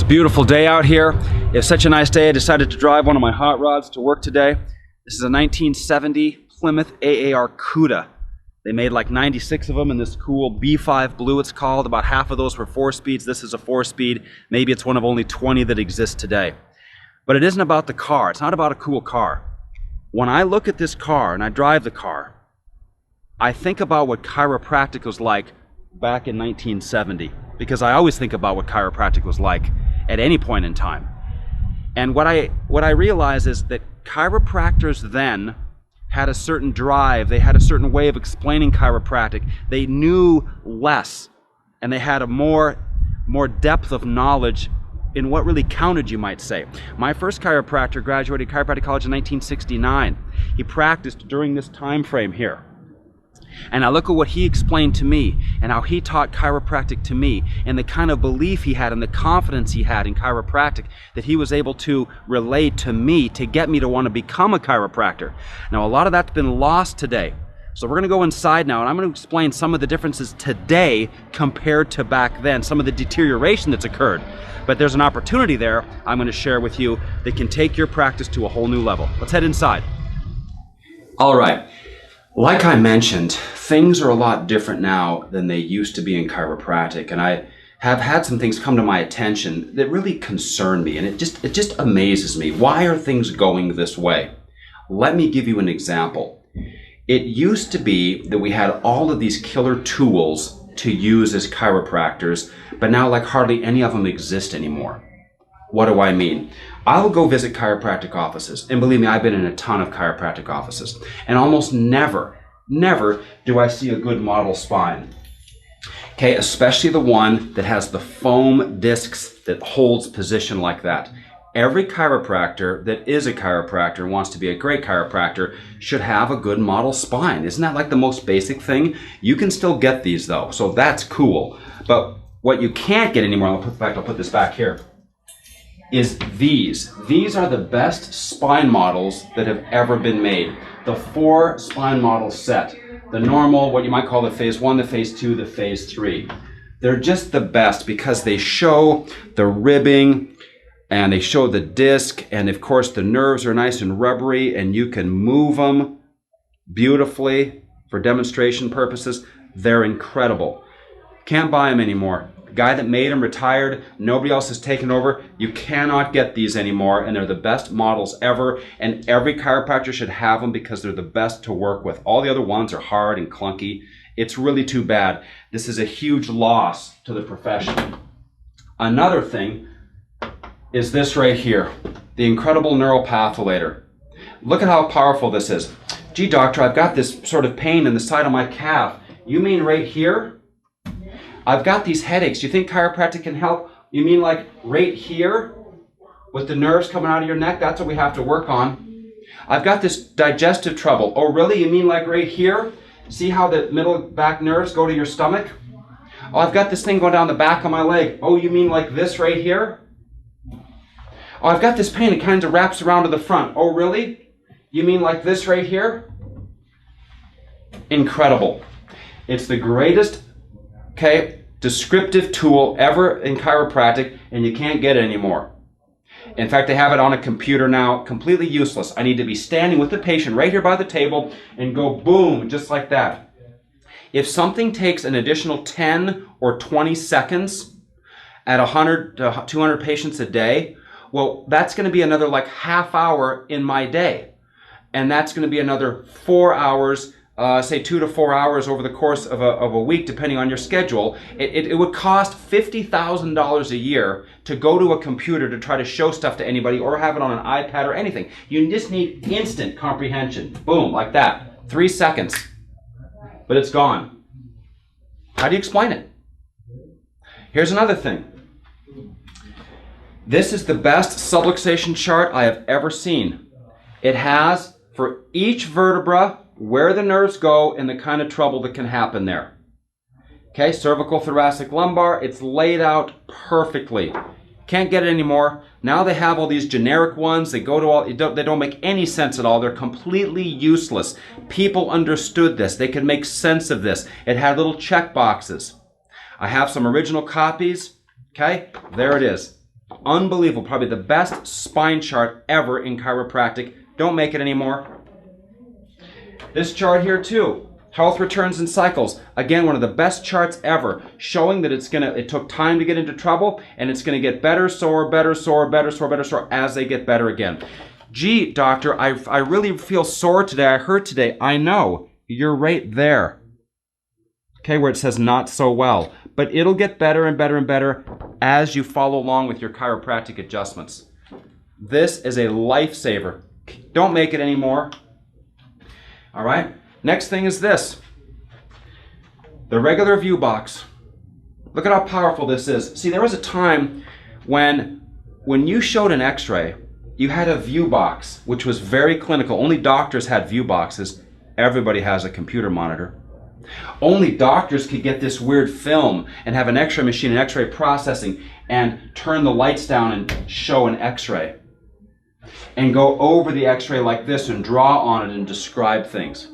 Beautiful day out here. It's such a nice day. I decided to drive one of my hot rods to work today. This is a 1970 Plymouth AAR Cuda. They made like 96 of them in this cool B5 blue, it's called. About half of those were 4-speeds. This is a 4-speed. Maybe it's one of only 20 that exist today. But it isn't about the car. It's not about a cool car. When I look at this car and I drive the car, I think about what chiropractic was like back in 1970, because I always think about what chiropractic was like at any point in time. And what I realize is that chiropractors then had a certain drive, they had a certain way of explaining chiropractic. They knew less, and they had a more depth of knowledge in what really counted, you might say. My first chiropractor graduated chiropractic college in 1969. He practiced during this time frame here. And I look at what he explained to me and how he taught chiropractic to me and the kind of belief he had and the confidence he had in chiropractic that he was able to relay to me to get me to want to become a chiropractor. Now, a lot of that's been lost today. So we're going to go inside now and I'm going to explain some of the differences today compared to back then, some of the deterioration that's occurred. But there's an opportunity there I'm going to share with you that can take your practice to a whole new level. Let's head inside. All right. Like I mentioned, things are a lot different now than they used to be in chiropractic, and I have had some things come to my attention that really concern me, and it just amazes me. Why are things going this way? Let me give you an example. It used to be that we had all of these killer tools to use as chiropractors, but now like hardly any of them exist anymore. What do I mean? I'll go visit chiropractic offices, and believe me, I've been in a ton of chiropractic offices, and almost never do I see a good model spine. Okay, especially the one that has the foam discs that holds position like that. Every chiropractor that is a chiropractor and wants to be a great chiropractor should have a good model spine. Isn't that like the most basic thing? You can still get these though, so that's cool. But what you can't get anymore, I'll put this back here, is these. These are the best spine models that have ever been made. The 4 spine model set. The normal, what you might call the phase 1, the phase 2, the phase 3. They're just the best because they show the ribbing and they show the disc, and of course the nerves are nice and rubbery and you can move them beautifully for demonstration purposes. They're incredible. Can't buy them anymore. Guy that made them retired, nobody else has taken over. You cannot get these anymore, and they're the best models ever, and every chiropractor should have them because they're the best to work with. All the other ones are hard and clunky. It's really too bad. This is a huge loss to the profession. Another thing is this right here, the incredible neural patholator. Look at how powerful this is. Gee, doctor, I've got this sort of pain in the side of my calf. You mean right here? I've got these headaches. Do you think chiropractic can help? You mean like right here with the nerves coming out of your neck? That's what we have to work on. I've got this digestive trouble. Oh, really? You mean like right here? See how the middle back nerves go to your stomach? Oh, I've got this thing going down the back of my leg. Oh, you mean like this right here? Oh, I've got this pain. It kind of wraps around to the front. Oh, really? You mean like this right here? Incredible. It's the greatest descriptive tool ever in chiropractic, and you can't get it anymore. In fact, they have it on a computer now, completely useless. I need to be standing with the patient right here by the table and go boom, just like that. If something takes an additional 10 or 20 seconds at 100 to 200 patients a day, well, that's going to be another like half hour in my day. And that's going to be another 4 hours, say 2 to 4 hours over the course of a week, depending on your schedule. It would cost $50,000 a year to go to a computer to try to show stuff to anybody or have it on an iPad or anything. You just need instant comprehension. Boom, like that. 3 seconds. But it's gone. How do you explain it? Here's another thing. This is the best subluxation chart I have ever seen. It has, for each vertebra, where the nerves go and the kind of trouble that can happen there. Okay, cervical, thoracic, lumbar, it's laid out perfectly. Can't get it anymore. Now they have all these generic ones. They go to all, they don't make any sense at all. They're completely useless. People understood this. They could make sense of this. It had little check boxes. I have some original copies. Okay, there it is. Unbelievable. Probably the best spine chart ever in chiropractic. Don't make it anymore. This chart here too. Health returns and cycles. Again, one of the best charts ever, showing that it took time to get into trouble, and it's going to get better, sore, better, sore, better, sore, better, sore, as they get better again. Gee, doctor, I really feel sore today. I hurt today. I know. You're right there. Okay, where it says not so well. But it'll get better and better and better as you follow along with your chiropractic adjustments. This is a lifesaver. Don't make it anymore. All right? Next thing is this. The regular view box. Look at how powerful this is. See, there was a time when you showed an x-ray, you had a view box, which was very clinical. Only doctors had view boxes. Everybody has a computer monitor. Only doctors could get this weird film and have an x-ray machine and x-ray processing and turn the lights down and show an x-ray. And go over the x-ray like this and draw on it and describe things.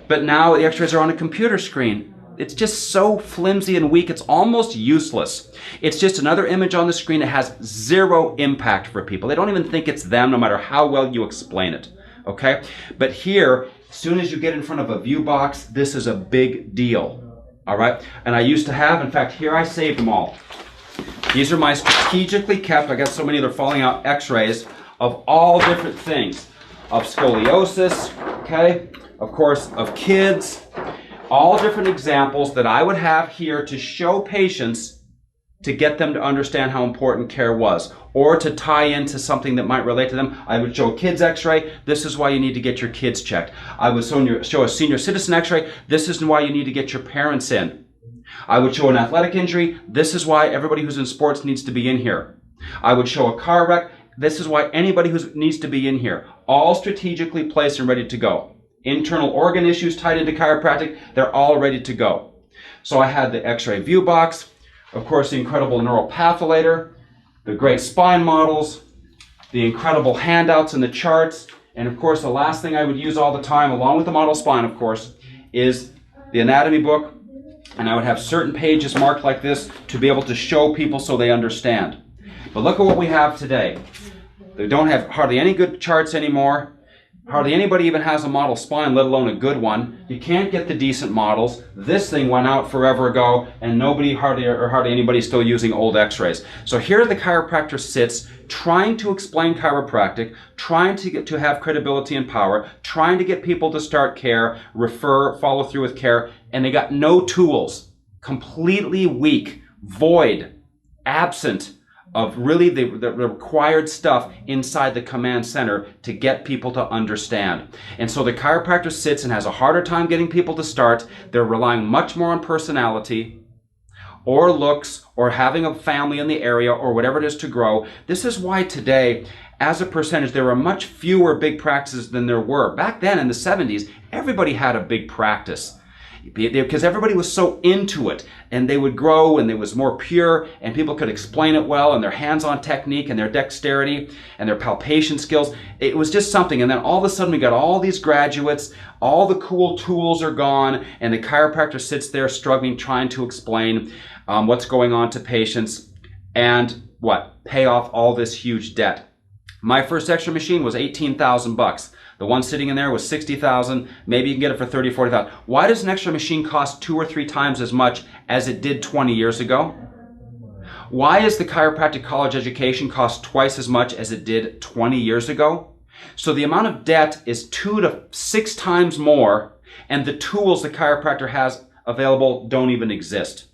But now the x-rays are on a computer screen. It's just so flimsy and weak, it's almost useless. It's just another image on the screen that has zero impact for people. They don't even think it's them, no matter how well you explain it. Okay? But here, as soon as you get in front of a view box, this is a big deal. All right? And I used to have, in fact, here I saved them all. These are my strategically kept, I got so many they're falling out, x-rays of all different things. Of scoliosis, okay? Of course, of kids. All different examples that I would have here to show patients to get them to understand how important care was, or to tie into something that might relate to them. I would show a kid's x-ray. This is why you need to get your kids checked. I would show a senior citizen x-ray. This is why you need to get your parents in. I would show an athletic injury. This is why everybody who's in sports needs to be in here. I would show a car wreck. This is why anybody who needs to be in here. All strategically placed and ready to go. Internal organ issues tied into chiropractic, they're all ready to go. So I had the x-ray view box, of course the incredible neural patholator, the great spine models, the incredible handouts and the charts, and of course the last thing I would use all the time, along with the model spine of course, is the anatomy book, and I would have certain pages marked like this to be able to show people so they understand. But look at what we have today. They don't have hardly any good charts anymore. Hardly anybody even has a model spine, let alone a good one. You can't get the decent models. This thing went out forever ago, and hardly anybody still using old x-rays. So here the chiropractor sits, trying to explain chiropractic, trying to have credibility and power, trying to get people to start care, refer, follow through with care, and they got no tools. Completely weak, void, absent of really the required stuff inside the command center to get people to understand. And so the chiropractor sits and has a harder time getting people to start. They're relying much more on personality or looks or having a family in the area or whatever it is to grow. This is why today, as a percentage, there are much fewer big practices than there were. Back then in the 70s, everybody had a big practice. Because everybody was so into it, and they would grow, and it was more pure, and people could explain it well, and their hands-on technique, and their dexterity, and their palpation skills. It was just something, and then all of a sudden we got all these graduates, all the cool tools are gone, and the chiropractor sits there struggling, trying to explain what's going on to patients, and pay off all this huge debt. My first x-ray machine was $18,000. The one sitting in there was $60,000. Maybe you can get it for $30,000, $40,000. Why does an x-ray machine cost 2 or 3 times as much as it did 20 years ago? Why is the chiropractic college education cost twice as much as it did 20 years ago? So the amount of debt is 2 to 6 times more, and the tools the chiropractor has available don't even exist.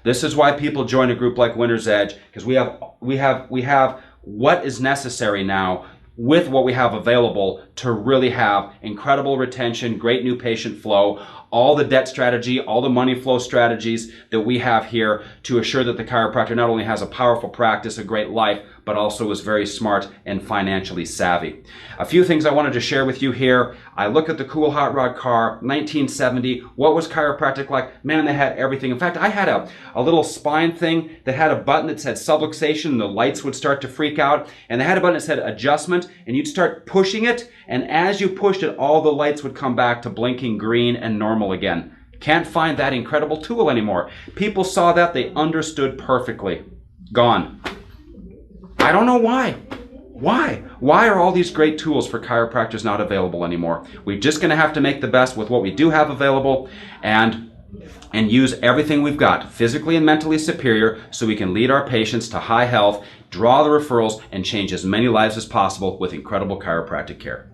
This is why people join a group like Winter's Edge, because we have what is necessary now with what we have available to really have incredible retention, great new patient flow, all the debt strategy, all the money flow strategies that we have here to assure that the chiropractor not only has a powerful practice, a great life, but also is very smart and financially savvy. A few things I wanted to share with you here. I look at the cool hot rod car, 1970. What was chiropractic like? Man, they had everything. In fact, I had a little spine thing that had a button that said subluxation, and the lights would start to freak out. And they had a button that said adjustment, and you'd start pushing it, and as you pushed it, all the lights would come back to blinking green and normal again. Can't find that incredible tool anymore. People saw that, they understood perfectly. Gone. I don't know why. Why? Why are all these great tools for chiropractors not available anymore? We're just going to have to make the best with what we do have available and use everything we've got, physically and mentally superior, so we can lead our patients to high health, draw the referrals, and change as many lives as possible with incredible chiropractic care.